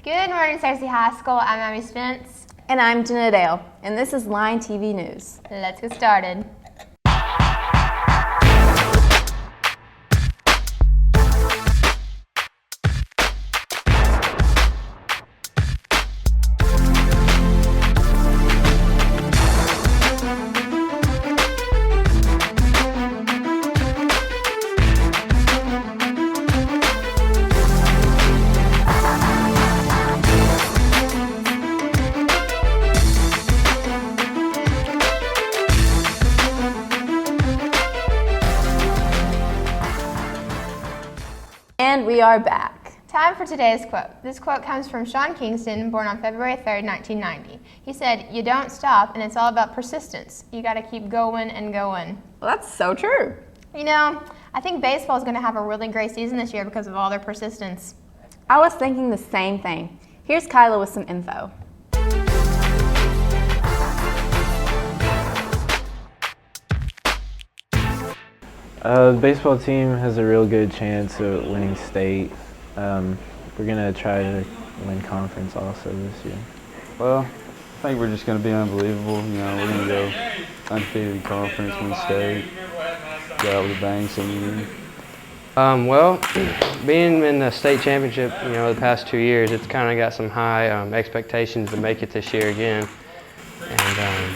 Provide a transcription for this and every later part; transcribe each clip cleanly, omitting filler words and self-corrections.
Good morning, Cersei High School. I'm Abby Spence. And I'm Jenna Dale, and this is LTV News. Let's get started. And we are back. Time for today's quote. This quote comes from Sean Kingston, born on February 3rd, 1990. He said, "You don't stop, and it's all about persistence. You got to keep going and going." Well, that's so true. You know, I think baseball is going to have a really great season this year because of all their persistence. I was thinking the same thing. Here's Kyla with some info. The baseball team has a real good chance of winning state. We're going to try to win conference also this year. Well, I think we're just going to be unbelievable. You know, we're going to go undefeated in conference, win state, get out with a bang some year. Well, being in the state championship, the past 2 years, it's kind of got some high expectations to make it this year again. And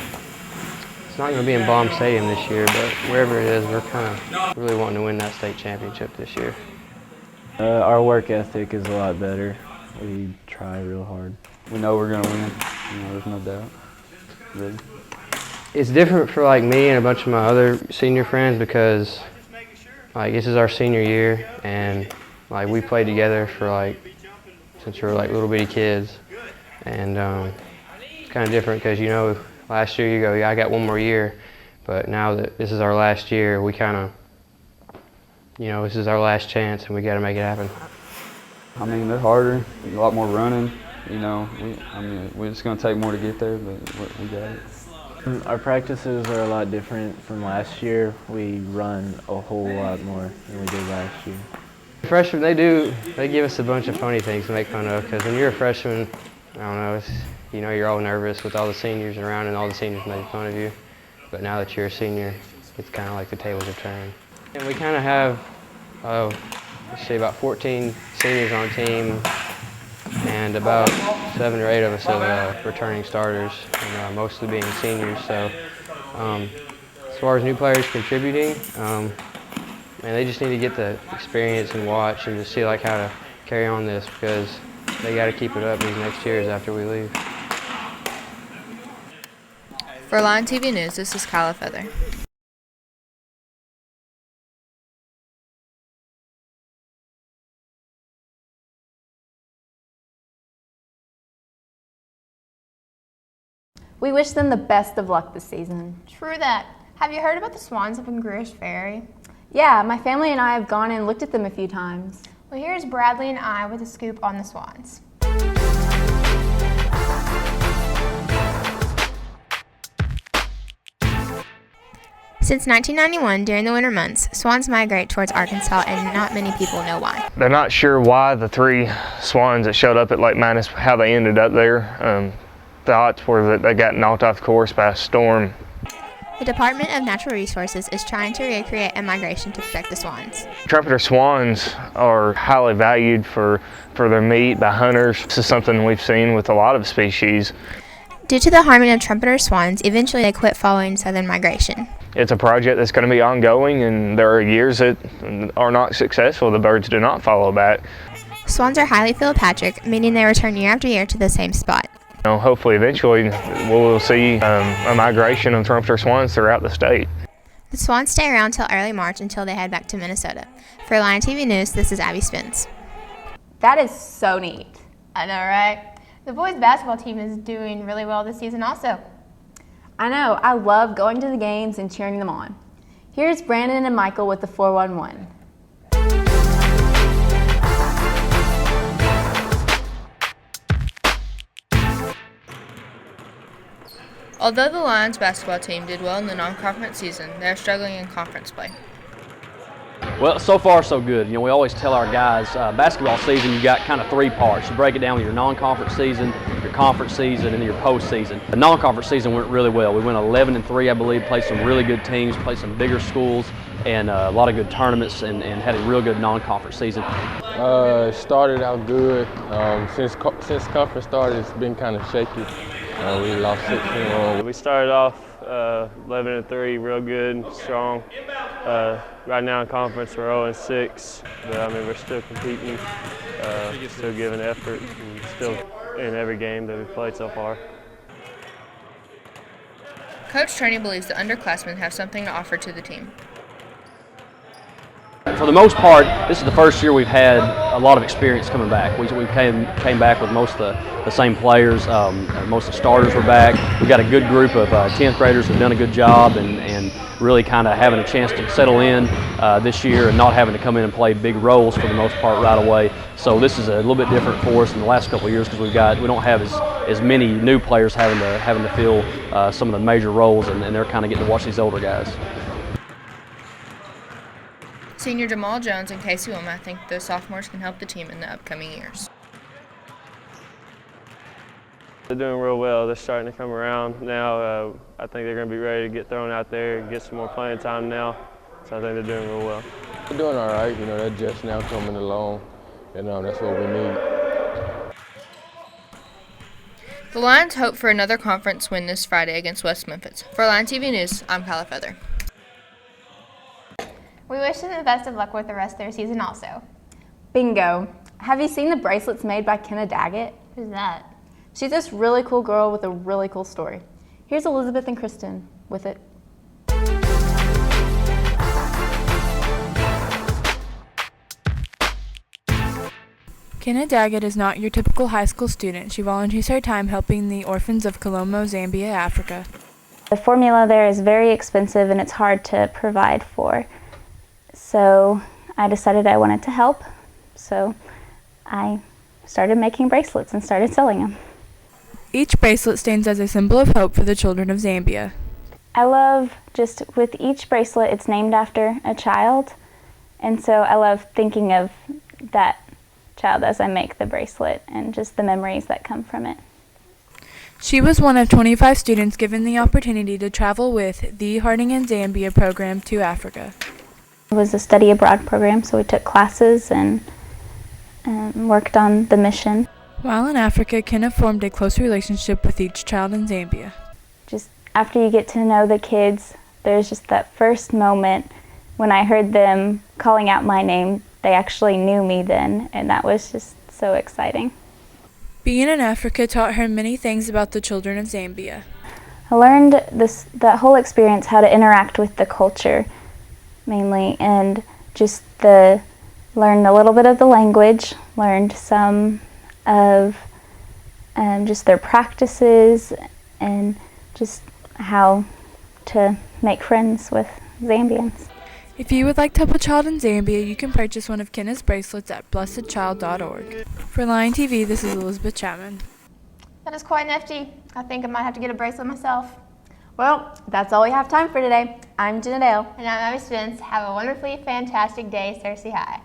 it's not going to be in Baum Stadium this year, but wherever it is, we're kind of really wanting to win that state championship this year. Our work ethic is a lot better. We try real hard. We know we're going to win. There's no doubt. Really. It's different for me and a bunch of my other senior friends because this is our senior year, and we played together for since we were little bitty kids, and it's kind of different because last year you go, yeah, I got one more year, but now that this is our last year, we kind of, this is our last chance, and we got to make it happen. I mean, they're harder, a lot more running. We're just going to take more to get there, but we got it. Our practices are a lot different from last year. We run a whole lot more than we did last year. Freshmen, they give us a bunch of funny things to make fun of, because when you're a freshman, I don't know, you're all nervous with all the seniors around and all the seniors making fun of you. But now that you're a senior, it's kind of like the tables have turned. And we kind of have, about 14 seniors on team, and about 7 or 8 of us are returning starters, and mostly being seniors. So as far as new players contributing, they just need to get the experience and watch and just see how to carry on this, because they got to keep it up these next years after we leave. For LTV News, this is Kyla Feather. We wish them the best of luck this season. True that. Have you heard about the swans up in Greer's Ferry? Yeah, my family and I have gone and looked at them a few times. Well, here's Bradley and I with a scoop on the swans. Since 1991, during the winter months, swans migrate towards Arkansas, and not many people know why. They're not sure why the 3 swans that showed up at Lake Manus, how they ended up there. The odds were that they got knocked off course by a storm. The Department of Natural Resources is trying to recreate a migration to protect the swans. Trumpeter swans are highly valued for their meat by hunters. This is something we've seen with a lot of species. Due to the harming of trumpeter swans, eventually they quit following southern migration. It's a project that's going to be ongoing, and there are years that are not successful. The birds do not follow back. Swans are highly philopatric, meaning they return year after year to the same spot. Hopefully eventually we'll see a migration of trumpeter swans throughout the state. The swans stay around till early March until they head back to Minnesota. For LTV News, this is Abby Spence. That is so neat. I know, right? The boys basketball team is doing really well this season also. I know, I love going to the games and cheering them on. Here's Brandon and Michael with the 411. Although the Lions basketball team did well in the non-conference season, they are struggling in conference play. Well, so far so good. You know, we always tell our guys, basketball season, you got kind of three parts. You break it down with your non-conference season, your conference season, and then your postseason. The non-conference season went really well. We went 11-3, I believe, played some really good teams, played some bigger schools, and a lot of good tournaments, and had a real good non-conference season. It started out good. Since conference started, it's been kind of shaky. We lost 6 in a row. We started off 11-3, real good, strong. Right now in conference, we're 0-6, but I mean we're still competing, still giving effort, and still in every game that we've played so far. Coach Turney believes the underclassmen have something to offer to the team. For the most part, this is the first year we've had a lot of experience coming back. We came back with most of the same players. Most of the starters were back. We got a good group of 10th graders who've done a good job and really kind of having a chance to settle in this year and not having to come in and play big roles for the most part right away. So this is a little bit different for us in the last couple of years because we don't have as many new players having to fill some of the major roles, and they're kind of getting to watch these older guys. Senior Jamal Jones and Casey Wilma think those sophomores can help the team in the upcoming years. They're doing real well. They're starting to come around now. I think they're going to be ready to get thrown out there and get some more playing time now. So I think they're doing real well. We're doing all right. You know, they're just now coming along, and that's what we need. The Lions hope for another conference win this Friday against West Memphis. For Lion TV News, I'm Kyla Feather. We wish them the best of luck with the rest of their season also. Bingo. Have you seen the bracelets made by Kenna Daggett? Who's that? She's this really cool girl with a really cool story. Here's Elizabeth and Kristen with it. Kenna Daggett is not your typical high school student. She volunteers her time helping the orphans of Colombo, Zambia, Africa. The formula there is very expensive and it's hard to provide for. So I decided I wanted to help. So I started making bracelets and started selling them. Each bracelet stands as a symbol of hope for the children of Zambia. I love just with each bracelet, it's named after a child. And so I love thinking of that child as I make the bracelet and just the memories that come from it. She was one of 25 students given the opportunity to travel with the Harding in Zambia program to Africa. It was a study abroad program, so we took classes and worked on the mission. While in Africa, Kenna formed a close relationship with each child in Zambia. Just after you get to know the kids, there's just that first moment when I heard them calling out my name. They actually knew me then, and that was just so exciting. Being in Africa taught her many things about the children of Zambia. I learned that whole experience, how to interact with the culture, mainly, and just learned a little bit of the language, learned some of just their practices, and just how to make friends with Zambians. If you would like to help a child in Zambia, you can purchase one of Kenna's bracelets at blessedchild.org. For Lion TV, this is Elizabeth Chapman. That is quite nifty. I think I might have to get a bracelet myself. Well, that's all we have time for today. I'm Jenna Dale. And I'm Abby Spence. Have a wonderfully fantastic day, Cersei High.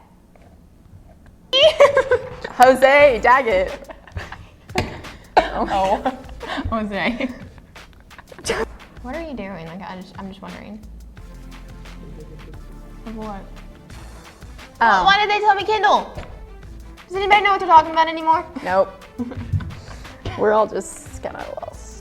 Jose Daggett. Oh, Jose. What are you doing? Like, I'm just wondering. Of what? Well, why did they tell me Kindle? Does anybody know what they're talking about anymore? Nope. We're all just kind of lost.